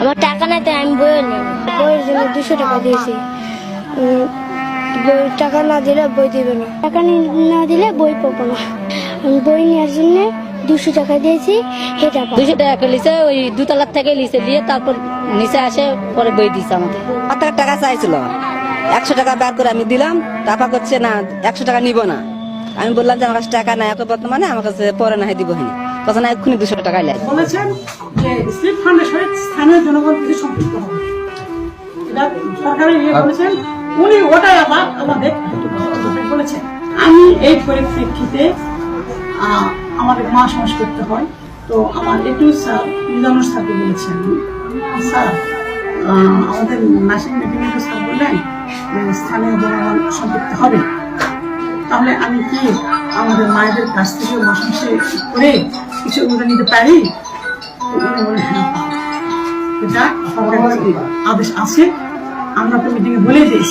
আমার টাকা নাই তাই আমি বইও নেই। বইয়ের জন্য 200 টাকা দিয়েছি। বই টাকা না দিলে বই দিবে না, টাকা না দিলে বই পাবো না। আমি বই নেওয়ার জন্য 200 টাকা দিয়েছি। 200 টাকা লিছে, ওই 2 তলার থেকে লিছে, দিয়ে তারপর নিচে আসে পরে বই দিছে আমাদের। আমার টাকা চাইছিল, 100 টাকা বের করে আমি দিলাম। টাকা করছে না, 100 টাকা নিব না। আমি বললাম যে আমার কাছে টাকা নাই এখন বর্তমানে, আমার কাছে পরে না দিব হয়নি, তখন এক্ষুনি 200 টাকা লাগে। বলেছেন যে স্লিপ ফান্ডের সহিত স্থানীয় জনগণ কিছু সম্পৃক্ত হবে, এটা সরকারের বলেছেন। উনি ওটাই আবার আমাদের বলেছেন। আমি এই পরিপ্রেক্ষিতে আমাদের মা সমাজ করতে হয়, তো আমার একটু স্যার মিজানুর স্যারকে বলেছেন, স্যার আমাদের নাসিক মিটিং এ স্যার বললেন স্থানীয় জনগণ সম্পৃক্ত হবে, তাহলে আমি কি আমাদের মায়েদের কাছ থেকে মাসে করে কিছু অনুদান নিতে পারি? উনি বলেন হ্যাঁ, এটা সরকারের আদেশ আছে, আমরা তো মিটিং এ বলে দিই।